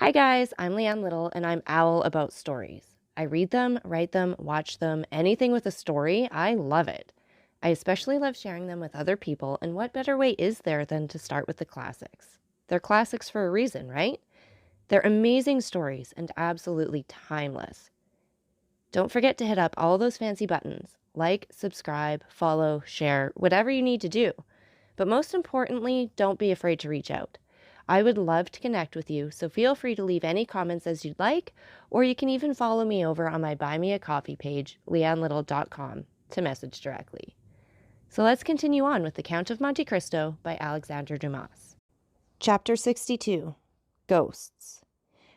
Hi guys, I'm Leanne Little and I'm owl about stories. I read them, write them, watch them, anything with a story, I love it. I especially love sharing them with other people, and what better way is there than to start with the classics? They're classics for a reason, right? They're amazing stories and absolutely timeless. Don't forget to hit up all those fancy buttons like, subscribe, follow, share, whatever you need to do. But most importantly, don't be afraid to reach out. I would love to connect with you, so feel free to leave any comments as you'd like, or you can even follow me over on my Buy Me a Coffee page, leannelittle.com, to message directly. So let's continue on with The Count of Monte Cristo by Alexandre Dumas. Chapter 62. Ghosts.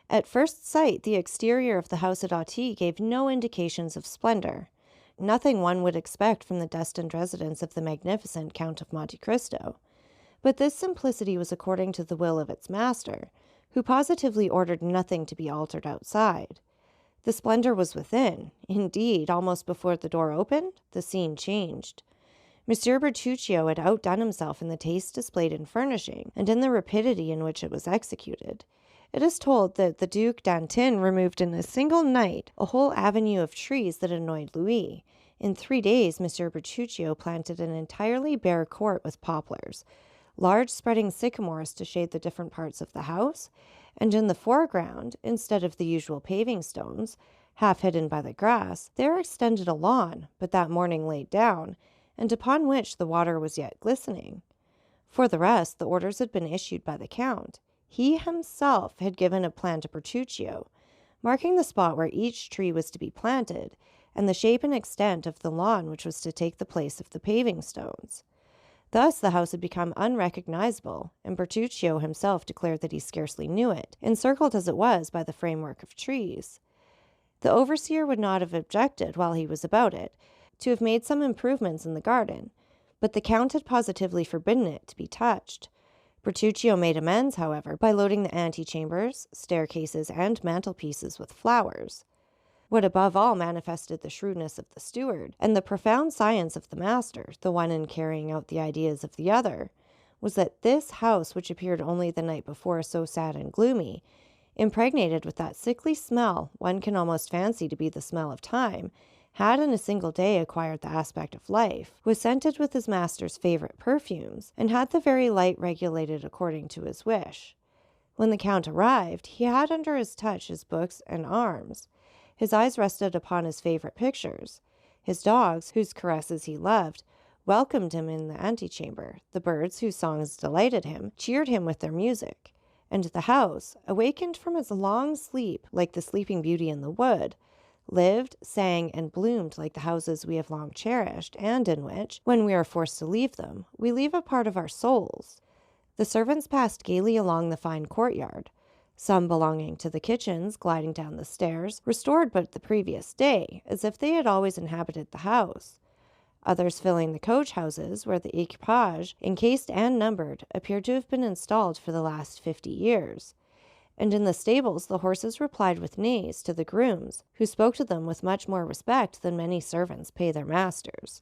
At first sight, the exterior of the house at Auteuil gave no indications of splendor. Nothing one would expect from the destined residence of the magnificent Count of Monte Cristo. But this simplicity was according to the will of its master, who positively ordered nothing to be altered outside. The splendor was within. Indeed, almost before the door opened, the scene changed. Monsieur Bertuccio had outdone himself in the taste displayed in furnishing, and in the rapidity in which it was executed. It is told that the Duc d'Antin removed in a single night a whole avenue of trees that annoyed Louis. In 3 days, Monsieur Bertuccio planted an entirely bare court with poplars, large spreading sycamores to shade the different parts of the house, and in the foreground, instead of the usual paving stones, half hidden by the grass, there extended a lawn, but that morning laid down, and upon which the water was yet glistening. For the rest, the orders had been issued by the Count. He himself had given a plan to Bertuccio, marking the spot where each tree was to be planted, and the shape and extent of the lawn which was to take the place of the paving stones. Thus the house had become unrecognizable, and Bertuccio himself declared that he scarcely knew it, encircled as it was by the framework of trees. The overseer would not have objected, while he was about it, to have made some improvements in the garden, but the Count had positively forbidden it to be touched. Bertuccio made amends, however, by loading the antechambers, staircases, and mantelpieces with flowers. What above all manifested the shrewdness of the steward, and the profound science of the master, the one in carrying out the ideas of the other, was that this house, which appeared only the night before so sad and gloomy, impregnated with that sickly smell one can almost fancy to be the smell of time, had in a single day acquired the aspect of life, was scented with his master's favorite perfumes, and had the very light regulated according to his wish. When the Count arrived, he had under his touch his books and arms. His eyes rested upon his favorite pictures. His dogs, whose caresses he loved, welcomed him in the antechamber. The birds, whose songs delighted him, cheered him with their music. And the house, awakened from its long sleep like the sleeping beauty in the wood, lived, sang, and bloomed like the houses we have long cherished, and in which, when we are forced to leave them, we leave a part of our souls. The servants passed gaily along the fine courtyard, some belonging to the kitchens, gliding down the stairs, restored but the previous day, as if they had always inhabited the house. Others filling the coach-houses, where the equipage, encased and numbered, appeared to have been installed for the last 50 years. And in the stables the horses replied with neighs to the grooms, who spoke to them with much more respect than many servants pay their masters.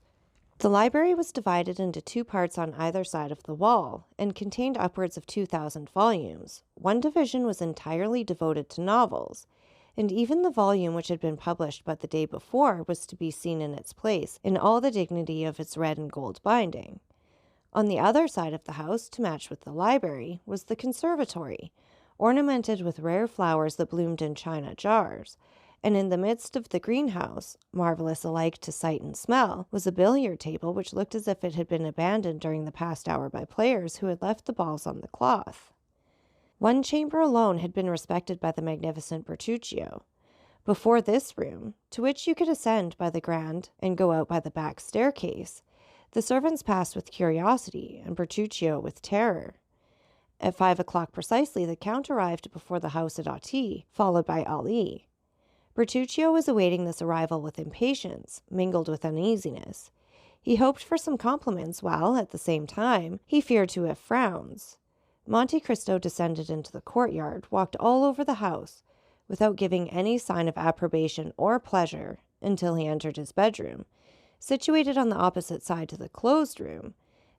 The library was divided into 2 parts on either side of the wall, and contained upwards of 2,000 volumes. One division was entirely devoted to novels, and even the volume which had been published but the day before was to be seen in its place, in all the dignity of its red and gold binding. On the other side of the house, to match with the library, was the conservatory, ornamented with rare flowers that bloomed in china jars, and in the midst of the greenhouse, marvelous alike to sight and smell, was a billiard table which looked as if it had been abandoned during the past hour by players who had left the balls on the cloth. One chamber alone had been respected by the magnificent Bertuccio. Before this room, to which you could ascend by the grand and go out by the back staircase, the servants passed with curiosity, and Bertuccio with terror. At 5 o'clock precisely, the Count arrived before the house at Auteuil, followed by Ali. Bertuccio was awaiting this arrival with impatience, mingled with uneasiness. He hoped for some compliments, while, at the same time, he feared to have frowns. Monte Cristo descended into the courtyard, walked all over the house, without giving any sign of approbation or pleasure, until he entered his bedroom, situated on the opposite side to the closed room.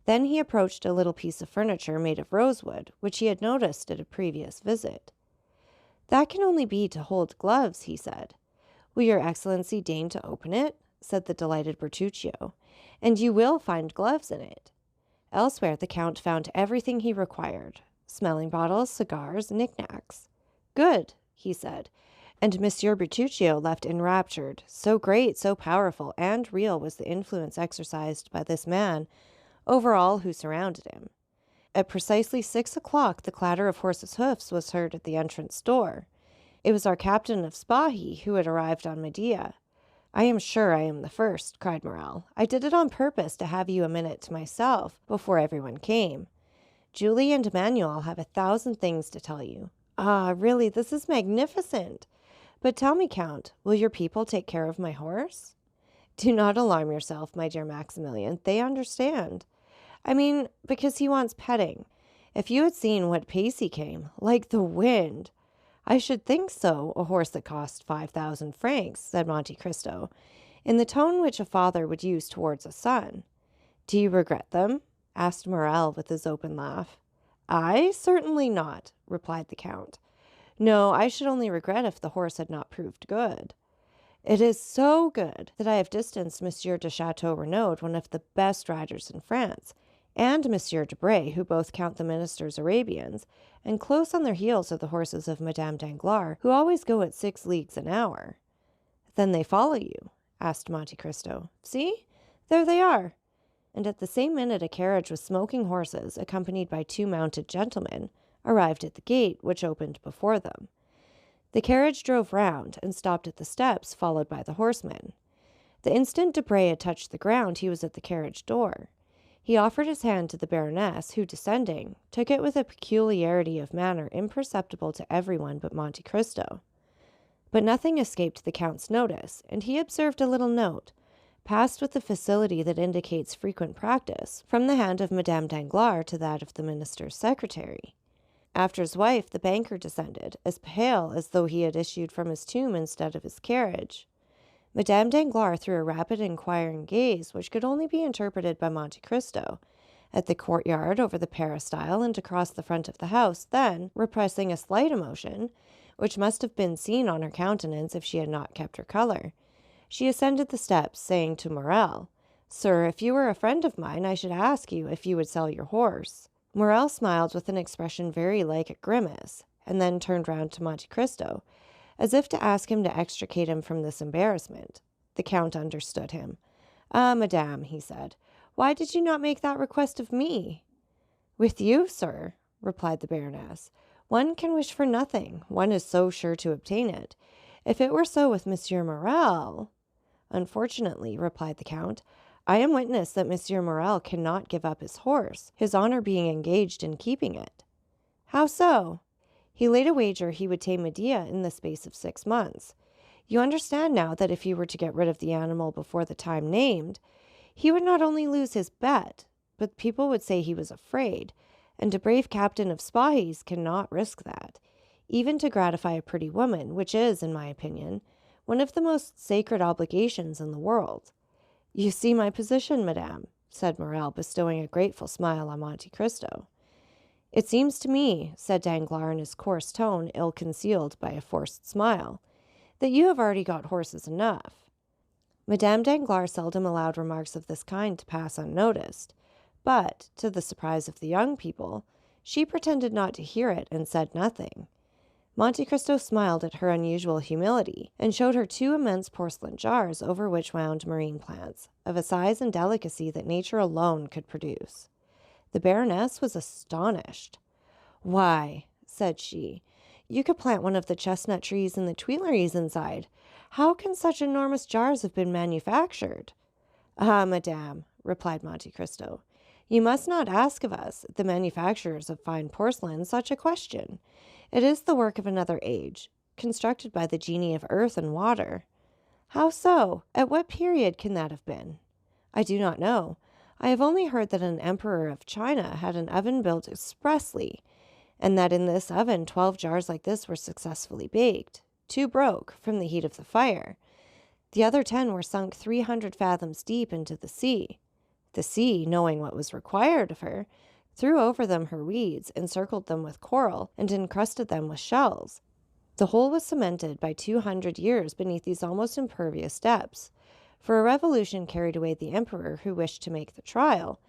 Then he approached a little piece of furniture made of rosewood, which he had noticed at a previous visit. That can only be to hold gloves, he said. Will your excellency deign to open it? Said the delighted Bertuccio, and you will find gloves in it. Elsewhere the count found everything he required, smelling bottles, cigars, knickknacks. Good, he said, and Monsieur Bertuccio left enraptured. So great, so powerful, and real was the influence exercised by this man over all who surrounded him. At precisely 6 o'clock the clatter of horses' hoofs was heard at the entrance door. It was our captain of Spahi who had arrived on Medea. I am sure I am the first, cried Morel. I did it on purpose to have you a minute to myself before everyone came. Julie and Emmanuel have 1,000 things to tell you. Ah, really, this is magnificent. But tell me, Count, will your people take care of my horse? Do not alarm yourself, my dear Maximilian. They understand. I mean, because he wants petting. If you had seen what pace he came, like the wind. I should think so, a horse that cost 5,000 francs, said Monte Cristo, in the tone which a father would use towards a son. Do you regret them? Asked Morel with his open laugh. I? Certainly not, replied the Count. No, I should only regret if the horse had not proved good. It is so good that I have distanced Monsieur de Chateau Renaud, one of the best riders in France, and Monsieur Debray, who both count the ministers Arabians, and close on their heels are the horses of Madame Danglars, who always go at 6 leagues an hour. Then they follow you? Asked Monte Cristo. See, there they are. And at the same minute a carriage with smoking horses, accompanied by 2 mounted gentlemen, arrived at the gate, which opened before them. The carriage drove round and stopped at the steps, followed by the horsemen. The instant Debray had touched the ground, he was at the carriage door. He offered his hand to the Baroness, who, descending, took it with a peculiarity of manner imperceptible to everyone but Monte Cristo. But nothing escaped the Count's notice, and he observed a little note, passed with the facility that indicates frequent practice, from the hand of Madame Danglars to that of the minister's secretary. After his wife, the banker descended, as pale as though he had issued from his tomb instead of his carriage. Madame Danglars threw a rapid inquiring gaze, which could only be interpreted by Monte Cristo, at the courtyard, over the peristyle, and across the front of the house. Then, repressing a slight emotion, which must have been seen on her countenance if she had not kept her color, she ascended the steps, saying to Morel, "Sir, if you were a friend of mine, I should ask you if you would sell your horse." Morel smiled with an expression very like a grimace, and then turned round to Monte Cristo, as if to ask him to extricate him from this embarrassment. The Count understood him. "Ah, madame," he said, "why did you not make that request of me?" "With you, sir," replied the Baroness, "one can wish for nothing. One is so sure to obtain it. If it were so with Monsieur Morel—" "Unfortunately," replied the Count, "I am witness that Monsieur Morel cannot give up his horse, his honor being engaged in keeping it." "How so?" "He laid a wager he would tame Medea in the space of 6 months. You understand now that if he were to get rid of the animal before the time named, he would not only lose his bet, but people would say he was afraid, and a brave captain of Spahis cannot risk that, even to gratify a pretty woman, which is, in my opinion, one of the most sacred obligations in the world. You see my position, madame," said Morel, bestowing a grateful smile on Monte Cristo. "It seems to me," said Danglars in his coarse tone, ill-concealed by a forced smile, "that you have already got horses enough." Madame Danglars seldom allowed remarks of this kind to pass unnoticed, but, to the surprise of the young people, she pretended not to hear it and said nothing. Monte Cristo smiled at her unusual humility, and showed her 2 immense porcelain jars over which wound marine plants, of a size and delicacy that nature alone could produce. The Baroness was astonished. "Why," said she, "you could plant one of the chestnut trees in the Tuileries inside. How can such enormous jars have been manufactured?" "Ah, madame," replied Monte Cristo, "you must not ask of us, the manufacturers of fine porcelain, such a question. It is the work of another age, constructed by the genii of earth and water." "How so? At what period can that have been?" "I do not know. I have only heard that an emperor of China had an oven built expressly, and that in this oven 12 jars like this were successfully baked. 2 broke from the heat of the fire. The other 10 were sunk 300 fathoms deep into the sea. The sea, knowing what was required of her, threw over them her weeds, encircled them with coral, and encrusted them with shells. The hole was cemented by 200 years beneath these almost impervious depths, for a revolution carried away the emperor who wished to make the trial,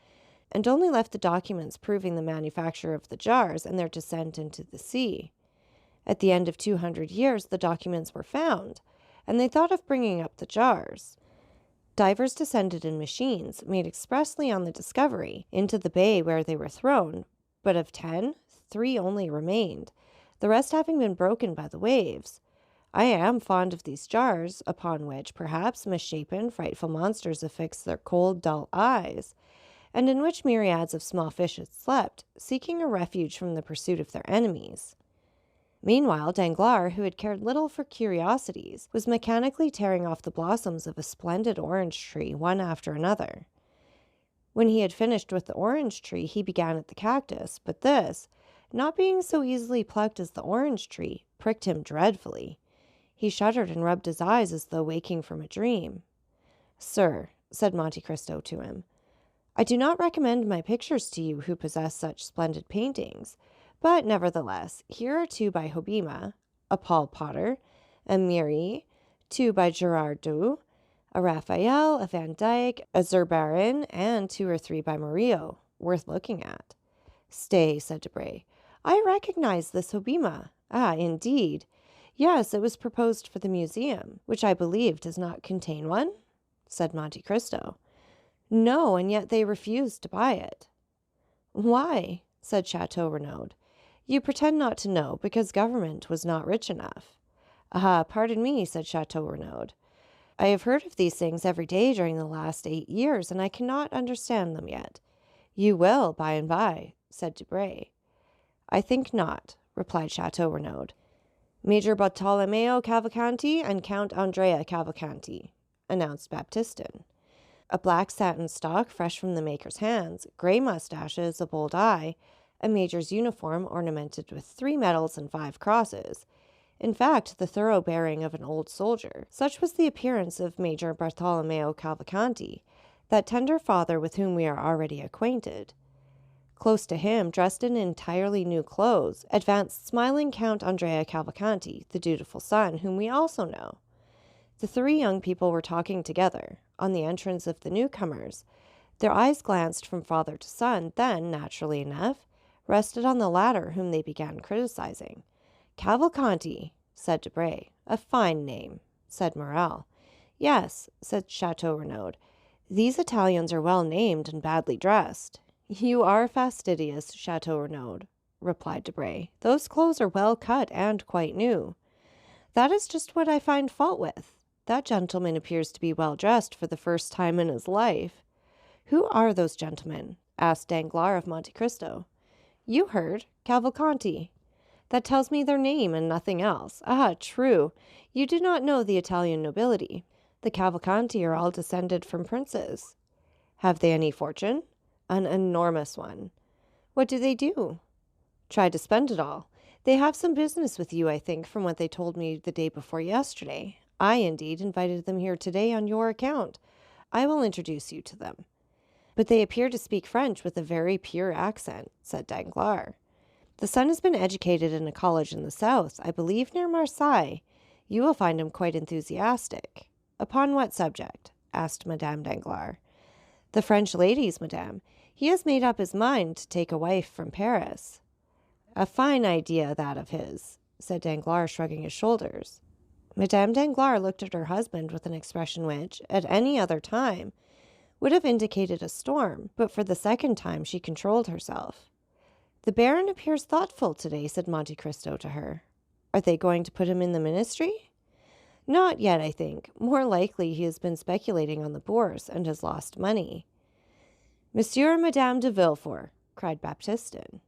and only left the documents proving the manufacture of the jars and their descent into the sea. At the end of 200 years, the documents were found, and they thought of bringing up the jars. Divers descended in machines, made expressly on the discovery, into the bay where they were thrown, but of 10, 3 only remained, the rest having been broken by the waves. I am fond of these jars, upon which, perhaps, misshapen, frightful monsters affixed their cold, dull eyes, and in which myriads of small fishes slept, seeking a refuge from the pursuit of their enemies. Meanwhile, Danglars, who had cared little for curiosities, was mechanically tearing off the blossoms of a splendid orange tree one after another. When he had finished with the orange tree, he began at the cactus, but this, not being so easily plucked as the orange tree, pricked him dreadfully. He shuddered and rubbed his eyes as though waking from a dream. "Sir," said Monte Cristo to him, "I do not recommend my pictures to you who possess such splendid paintings, but nevertheless, here are 2 by Hobbema, a Paul Potter, a Miri, 2 by Gerard Doux, a Raphael, a Van Dyck, a Zurbaran, and 2 or 3 by Murillo, worth looking at." "Stay," said Debray, "I recognize this Hobbema. Ah, indeed. Yes, it was proposed for the museum, which I believe does not contain one?" said Monte Cristo. "No, and yet they refused to buy it." "Why?" said Chateau Renaud. "You pretend not to know, because government was not rich enough." "Ah, pardon me," said Chateau Renaud. "I have heard of these things every day during the last 8 years, and I cannot understand them yet." "You will, by and by," said Debray. "I think not," replied Chateau Renaud. "Major Bartolomeo Cavalcanti and Count Andrea Cavalcanti," announced Baptistin. A black satin stock fresh from the maker's hands, gray mustaches, a bold eye, a major's uniform ornamented with 3 medals and 5 crosses. In fact, the thorough bearing of an old soldier. Such was the appearance of Major Bartolomeo Cavalcanti, that tender father with whom we are already acquainted. Close to him, dressed in entirely new clothes, advanced smiling Count Andrea Cavalcanti, the dutiful son, whom we also know. The 3 young people were talking together. On the entrance of the newcomers, their eyes glanced from father to son, then, naturally enough, rested on the latter, whom they began criticizing. "Cavalcanti," said Debray. "A fine name," said Morrel. "Yes," said Chateau Renaud. "These Italians are well named and badly dressed." "You are fastidious, Chateau Renaud," replied Debray. "Those clothes are well cut and quite new." "That is just what I find fault with. That gentleman appears to be well dressed for the first time in his life." "Who are those gentlemen?" asked Danglars of Monte Cristo. "You heard, Cavalcanti. That tells me their name and nothing else. Ah, true. You do not know the Italian nobility. The Cavalcanti are all descended from princes." "Have they any fortune?" "An enormous one." "What do they do?" "Try to spend it all. They have some business with you, I think, from what they told me the day before yesterday. I, indeed, invited them here today on your account. I will introduce you to them." "But they appear to speak French with a very pure accent," said Danglars. "The son has been educated in a college in the south, I believe near Marseille. You will find him quite enthusiastic." "Upon what subject?" asked Madame Danglars. "The French ladies, madame. He has made up his mind to take a wife from Paris." "A fine idea, that of his," said Danglars, shrugging his shoulders. Madame Danglars looked at her husband with an expression which, at any other time, would have indicated a storm, but for the second time she controlled herself. "The baron appears thoughtful today," said Monte Cristo to her. "Are they going to put him in the ministry?" "Not yet, I think. More likely he has been speculating on the bourse, and has lost money." "Monsieur and Madame de Villefort," cried Baptistin.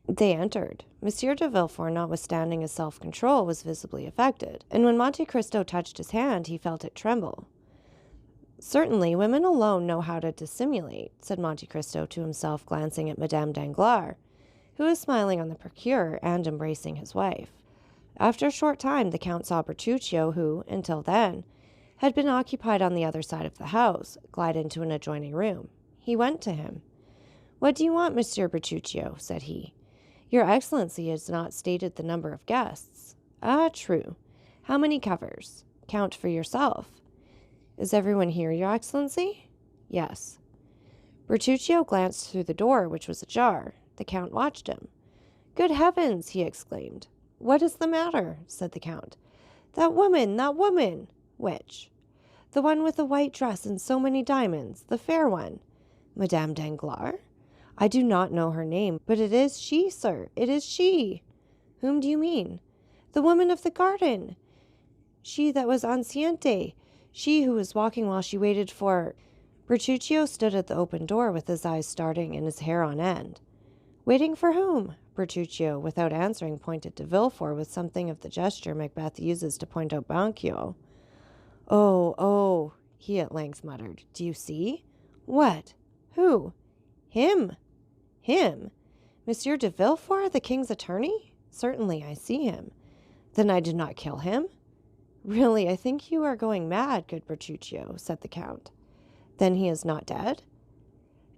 They entered. Monsieur de Villefort, notwithstanding his self-control, was visibly affected, and when Monte Cristo touched his hand, he felt it tremble. "Certainly, women alone know how to dissimulate," said Monte Cristo to himself, glancing at Madame Danglars, who was smiling on the procureur and embracing his wife. After a short time, the count saw Bertuccio, who, until then, had been occupied on the other side of the house, glide into an adjoining room. He went to him. "What do you want, Monsieur Bertuccio?" said he. "Your Excellency has not stated the number of guests." Ah, true. How many covers? Count for yourself. Is everyone here, Your Excellency? Yes. Bertuccio glanced through the door, which was ajar. The Count watched him. Good heavens, he exclaimed. What is the matter? Said the Count. That woman, that woman! Which? The one with the white dress and so many diamonds, the fair one. Madame Danglars? I do not know her name, but it is she, sir. It is she. Whom do you mean? The woman of the garden. She that was anciente. She who was walking while she waited for... Bertuccio stood at the open door with his eyes starting and his hair on end. Waiting for whom? Bertuccio, without answering, pointed to Villefort with something of the gesture Macbeth uses to point out Banquo. Oh, he at length muttered. Do you see? What? Who? Him. Him? Monsieur de Villefort, the king's attorney? Certainly, I see him. Then I did not kill him? Really, I think you are going mad, good Bertuccio, said the Count. Then he is not dead?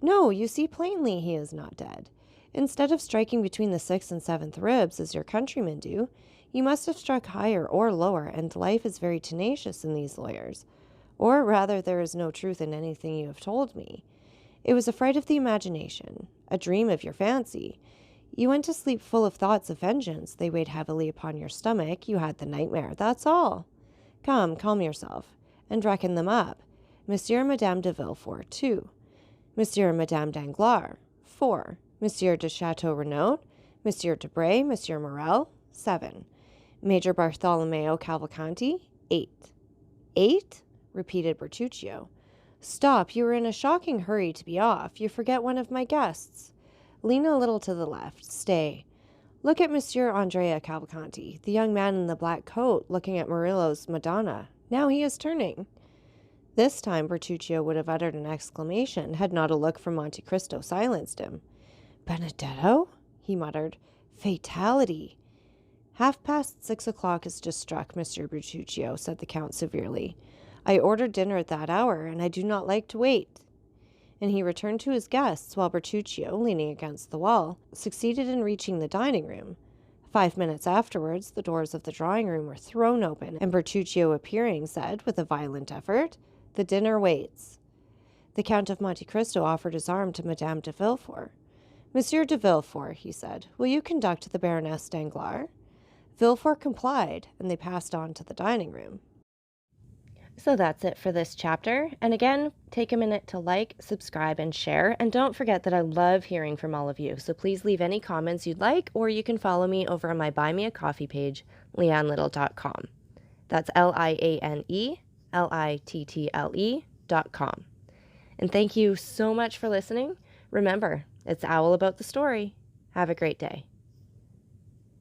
No, you see plainly he is not dead. Instead of striking between the 6th and 7th ribs, as your countrymen do, you must have struck higher or lower, and life is very tenacious in these lawyers. Or rather, there is no truth in anything you have told me. It was a fright of the imagination, a dream of your fancy. You went to sleep full of thoughts of vengeance. They weighed heavily upon your stomach. You had the nightmare, that's all. Come, calm yourself, and reckon them up. Monsieur and Madame de Villefort, 2. Monsieur and Madame Danglars, 4. Monsieur de Chateau Renaud, Monsieur Debray, Monsieur Morel, 7. Major Bartolomeo Cavalcanti, 8. 8? Repeated Bertuccio. Stop, you are in a shocking hurry to be off. You forget one of my guests. Lean a little to the left. Stay. Look at Monsieur Andrea Cavalcanti, the young man in the black coat, looking at Murillo's Madonna. Now he is turning. This time Bertuccio would have uttered an exclamation had not a look from Monte Cristo silenced him. Benedetto? He muttered. Fatality. 6:30 is just struck, Monsieur Bertuccio, said the Count severely. I ordered dinner at that hour, and I do not like to wait. And he returned to his guests, while Bertuccio, leaning against the wall, succeeded in reaching the dining room. 5 minutes afterwards, the doors of the drawing room were thrown open, and Bertuccio, appearing, said, with a violent effort, The dinner waits. The Count of Monte Cristo offered his arm to Madame de Villefort. Monsieur de Villefort, he said, will you conduct the Baroness Danglars? Villefort complied, and they passed on to the dining room. So that's it for this chapter. And again, take a minute to like, subscribe, and share. And don't forget that I love hearing from all of you. So please leave any comments you'd like, or you can follow me over on my Buy Me a Coffee page, leannelittle.com. That's LIANELITTLE.com. And thank you so much for listening. Remember, it's Owl about the story. Have a great day.